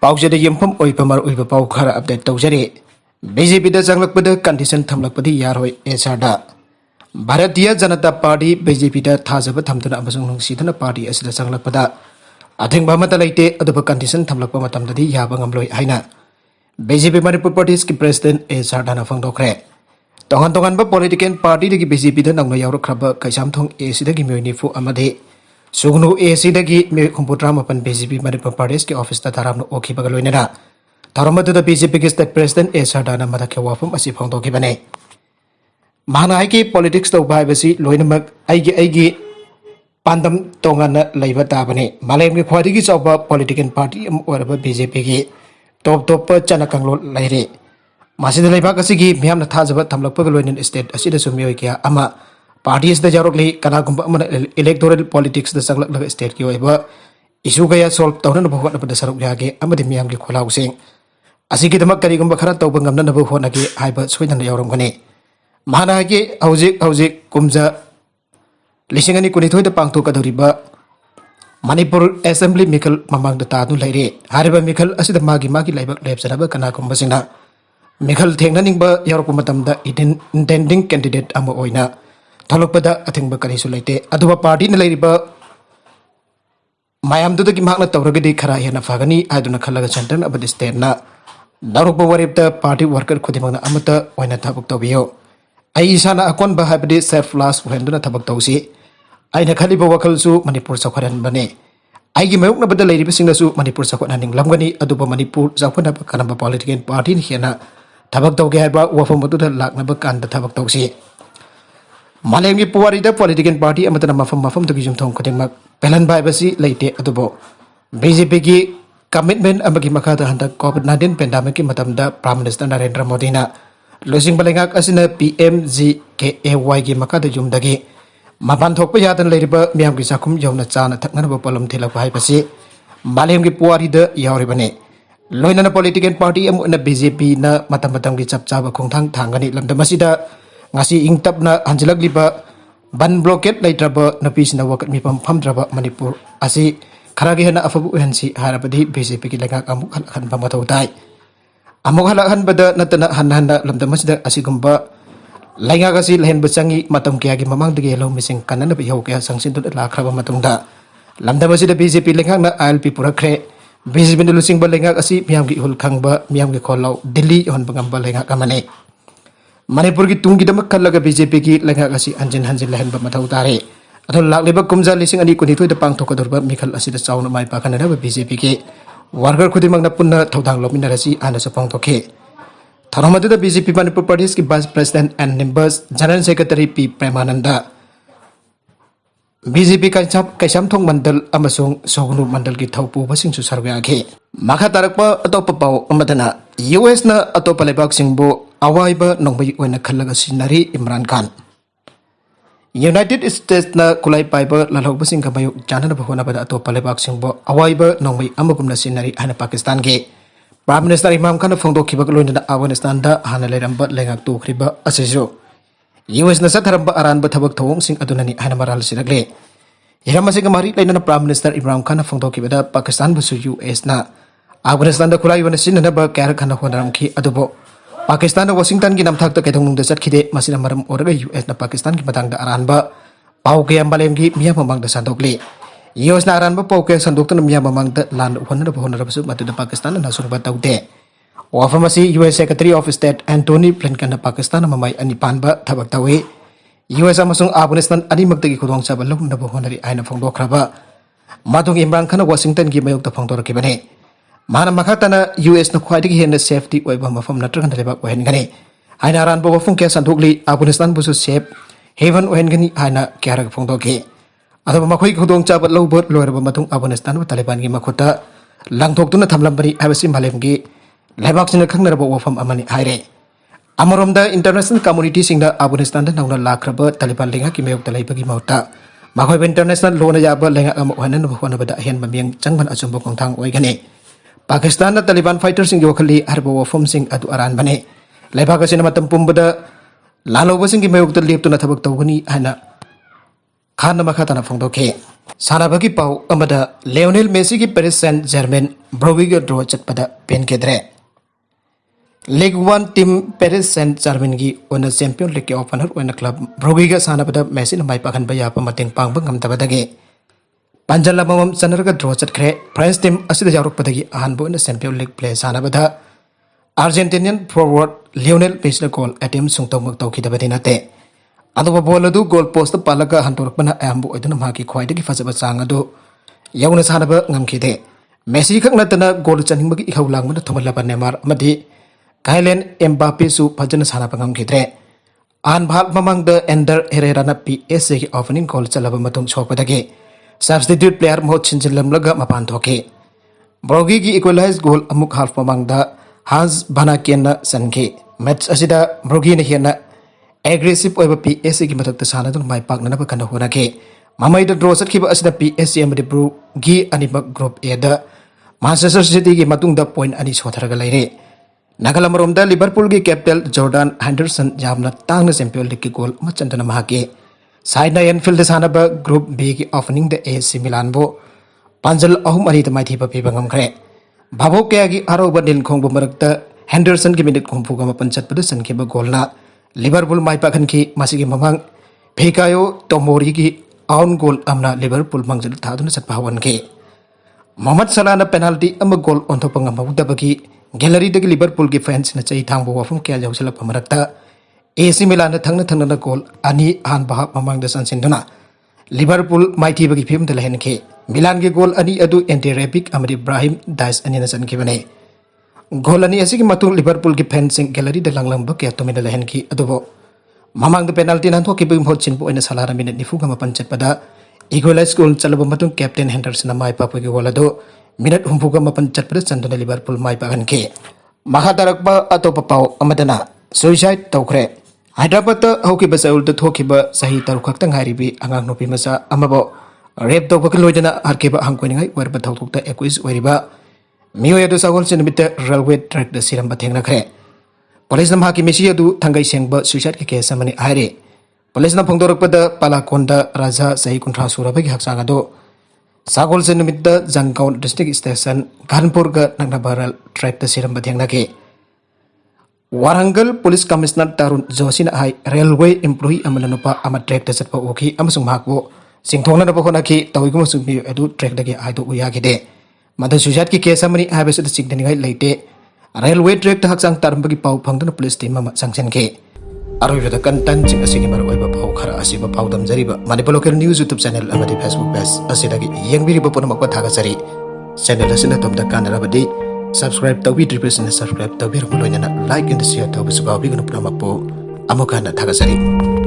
पाउजद यमफम ओइपमर ओइब पाउ खरा update तौजरे BJP दा changlakpada condition thamlakpadi Yaroi Sarda Bharatiya Janata Party BJP दा थाजब थमतुना अमसुंग नुंगसिदना पार्टी असिदा changlakpada अथेंगबा मता लेते अदुबा कंडीशन थमलकपा मतमददि याबा ngamloi हाइना BJP Manipur Party's की प्रेसिडेंट ए सारदा ना फंगदोखरे तोंगन तोंगन बा पॉलिटिकल पार्टी दगी BJP दा नंगना यावरखरबा कैसामथोंग ए सिदगी मेनिफु अमदे सुगनु ए सिदगी मे खुंपुट्रामपन BJP Manipur Party's की ऑफिस दा तारामनो ओखिबा गलोइनेना थारमदुदा BJP की स्टेट प्रेसिडेंट ए सारदा ना मदखे वाफम असि फंगदोखिबने महानाय की पॉलिटिक्स तो बायबसी लोइनमक आइगी पांदम तोंगना लैबा ताबने मालेम की ख्वादिगी चौबा पॉलिटिकल पार्टी ओरबा BJP की टॉप टॉप चनकंगलो लैरे मासिद लैबाक असिगी मियामना थाजब थमलकपग लोइनन स्टेट असिदा सुमियोय किया अमा पार्टीस दा जारोकली कनागुंबा अमना इलेक्टोरल पॉलिटिक्स दा संगलक स्टेट की ओइबा इशू गया सॉल्व तौरन बहनबदा सरुक यागे अमदि मियाम की खोलाउसिंग असिगी दमक करिगुंबा खरा तौब ngamnanab होनगे हाइबा सोइदन यावरमगने महानागे हौजिक कुमजा लिसिंगनी कुनिथोय दा पांगथोकदोरिबा मणिपुर असेंबली मिखल ममांग तादु लैरे हारिबा मिखल असिदा मागी लाइबक लेबसनबा कनागुंबसिंगना मिखल थेंगनानिंगबा यावरप मतमदा इंटेंडिंग कैंडिडेट अमा ओइना थलुपदा अथिंगबा करिसु लैते अदुबा पार्टी न लैरिबा मायामदुदगी मागना तौरगदि खरा हेना फागनी आदुना खलगा सेंटर अबदि स्टेटना दारुकबा वरिबता पार्टी वर्कर खुदिमगना अमता ओइना थबक तौबियो आई इसाना अकोनबा हाबदि सेल्फ लास्ट वहेंदुना थबक तौसी आइना खलिबा वखलसु मणिपुर सखरन बने आइगी मयुकनबदा लैरिबसिंगसु मणिपुर सखरनानिंग लमगनी अदुबा मणिपुर जाफनब कनबा पॉलिटिकल पार्टी नि हेना थबक तौगे हाइबा वफम अदुदा लाकनबा कांदा थबक तौसी मालेमगी पुवारिदा पॉलिटिकल पार्टी अमतना मफम तगी जुमथों खुदिमक पेलन बाइबसी लैते अदुबो BJP की कमिटमेंट अमगी मखादा हंदक कोविड-19 पेंडेमिक की मतमदा प्राइम मिनिस्टर नरेंद्र मोदी ना लुसिंग बलेंगाक असिना PMGKAY की मखादा जुमदगी मपान थोकपा यादन लैरिबा मियाम की साखुम यौना चाना थकनबा पलम थेलक हाइबसी मालेमगी पुवारिदा यावरिबने लोइनना पॉलिटिकल पार्टी अमुना BJP ना मतम की चपचाबा खोंथांग थांगनी लमदमसिदा ngasi ingtapna hanjalagliba ban blockade laitraba napisina wakat mipam famdraba manipur asi kharagi hena afabu hensi harabadi BJP ki lengak amuk han pamathau tai amuk halahan bada natana hanhanda lamdamasida asigumba lengak asi lehen besangi matam kiagi mamang dege lo mising kanana bi hau kya sangsin tu lakraba matungda lamdamasida BJP lengak na ILP purakre BJP lusing ba lengak asi miam gi hul khangba miam gi kholau Delhi hon bangamba lengak amane Manipur की तुंगी दमक खलगा BJP की लंगाक असि हंजिन लहनबा मथौ तारे अथो लाक्लेबा कुमजा लिसिंग अनि कुनिथोय the पांगथोकदोरबा मिखल असिदा chown my पाखनबा BJP के worker खुदिमंगना पुन्ना थौदांग लोमिनरसि आनस पांगथोखे थरमदुदा BJP Manipur प्रदेश की vice president and members general secretary P प्रेमानंदा BJP कैसामथोंग मंडल अमसोंग सोगनु मंडल की थौपु बसिंगसु सरगाखे माखा तारकपा अतोप पाउ अमदना US ना अतोप लेबाक सिंगबो अवाइबा नोंबई ओइना खलगा सिनारी इमरान खान यूनाइटेड स्टेट्स ना कुलाई पाइबा ललौबसिंग कमायु जानना बहोनाबदा अतोप लेबाक सिंगबो अवाइबा नोंबई अमगुमना सिनारी हाना पाकिस्तान के प्राइम मिनिस्टर इमरान खान फोंदोखिबा लोइना अफगानिस्तान दा हाना लेरंबा लेंगाक तोखरिबा असिजो US na satharamba aranba thabak thawong sing adunani hana maral siragle hiramasi gamari lainana prime minister Imran Khan phongdokibada Pakistan busu US na Afghanistan da khulai wana sinna ba kar khana honaram khi adubo Pakistan na Washington ki namthak ta kaithong da chatkide masina maram oraga US na Pakistan ki matang da aranba pau ke ambalem ki miya mamang da sandokle US na aranba pau ke sandok ta miya mamang da lan honara honara basu matu da Pakistan na surba taude Wafamasi US Secretary of State Anthony Blinken na Pakistan mamay anipanba thabak tawi US amasung Afghanistan animagtagi khudong sa balok na bohonari aina phongdokraba madung Imran Khan Washington gi mayok ta phongdorakibane mana makhatana US na khwaidigi hena safety oiba mafam natragan lebak ohen gani aina aran bo phung ke sandukli Afghanistan busu safe haven ohen gani aina kyarag phongdoke adaba makhoi khudong cha balok bot loiraba matung Afghanistan ba Taliban gi makhota langthoktuna thamlambari habasi malem gi लेबाक्सिन खंगनरब वफम अमनि हाइरे अमरोमदा international community सिंगदा अफगानिस्तान दा नौना लाखरब तालिबान लेंगा की मेयक तलाइबगी मौता माखोय इंटरनेशनल लोन याब लेंगा अम होनन होनबदा हेन ममियंग चंगबन अचुंब कोंथांग ओइगने पाकिस्तान दा तालिबान फाइटर सिंग वखली हरब वफम सिंग अदु अरान बने लेबाकसिन मतम पुंबदा लालोब सिंग की मेयक त लेपतुना थबक तौगनी हाना खान मखातना फोंदोखे सानाबगी पाउ अमदा लियोनेल मेसी की पेरिस सेंट जर्मन ब्रोगी के ड्रॉ चटपदा पेन केद्रे league 1 team Paris Saint Germain की ओन चैंपियन लीग के ओपनर ओन क्लब ब्रोगी का सानाबदा मेसी न माई पाखन बयाप मतेंग पांग ngam Panjal Lamam Sanarga draws at Cray, Prince Tim Asida Yarupadi, Hanbo in the Champions League play Sanabada. Argentinian forward Lionel Messi goal at him Sungtom Toki the Bedinate. Other Boladu goal post the Palaga Hantorpana Ambo Edunamaki quite a Fasaba Sangado. Yauna Sanaba Namkide. Messi Kanatana goal Chanimaki Howlang with the Tomalapa Nemar Madi. Kailen Mbappe Su Pajana Sanapangam Kidre. Anbal Mamang the Ender Herrera PSA opening call Salabamatum Chopadage. Substitute player Mot Chinchilamlaga Mapan Toke. Brogi equalized goal amuk half among the Hans Banakiana Sanke. Match Asida Brogi Hiana aggressive over PSC Gimatak the Sanadon my partner Kanahunake. Mamma the draws at Kiba Asida PSC and the Bru Gi Anima Group Eda. Manchester City Matung the point and is Hotaragale. Nagalamrumda Liverpool capital Jordan Henderson Jamna Tang Champion League goal Machandana Mahake. Side Enfield Sanaba Group B opening the AC Milan Bo Panjal Ahumari the mighty Papangam Cray. Babo Kagi Arobadin Kongo Marakta Henderson committed Kumpugama Panchat Pedusan Kiba Golna Liverpool My Pakanki Masiki Mamang Pekayo Tomorigi own goal Amna Liverpool Mangal Tadun at Pawanke. Mohamed Salah penalty a goal on Topanga Dabaki Gallery the Liverpool defense in a Chay Tango from Kayosala Pamarakta. AC Milan Tangna goal Ani Han Bahab among the Sansinduna. Liverpool mighty bagi pim the Lehenke. Milan ge goal Ani Adu anti Repic Amad Ibrahim Dice Aninasan Kivane. Goal Ani Asiki Matu Liverpool ge fencing gallery the Langlam Bucket to the Lehenki Adobo. Mamang the penalty and Hoki Bim Hotchinpo in a Salara minute Nifugama Panchapada. Equalized goal Salabamatun Captain Henderson Mai Papa Golado. Minute Humpugama Panchatpada Sandana Liverpool Mai Paganke. Mahadarakba Atopapao Amadana. Suicide Tokre. Hyderabad Hoki Basaul the Tokiba Sahi Tarukang Haribi Angang no Pimasa Amabo Rep Tokaloidana Arkiba Hankwini where Batauta Equis Weriba Mio do Sagol Centimeter railway track the Siram Batena Cre. Police Namaki Misia do Tangai Sengba Suicide Kake Samani Hare. Police Napongdorpada Palakonda Raza Sahi Contra Surabaki Haksangado Sagol Centimeter Zangaon District Station Kanpurga Nagnabaral track the Siram Batena. Warangal Police Commissioner Tarun Josina Hai Railway Employee Amalanupa Ama Track the Setpa Oki Amasung Mako Singtona Bokonaki Tawigum Sumi Edu Track the Aido Uyakide Mother Sujatki Kesamani Habis at the Significant Late Railway Track the Haksang Tarambaki Pau Pangdon Police Team Mama Sanction K. Arrive the content in a single web of Hokara Asiba Paudam Zariba Manipolocal News YouTube channel Amadi Facebook page Asidagi Yang Viripoponamaka Tagasari Channel Asinatum the Kandarabadi. Subscribe to represent subscribe to like and share to Bisuba Big Namapo Amokana Tagasari.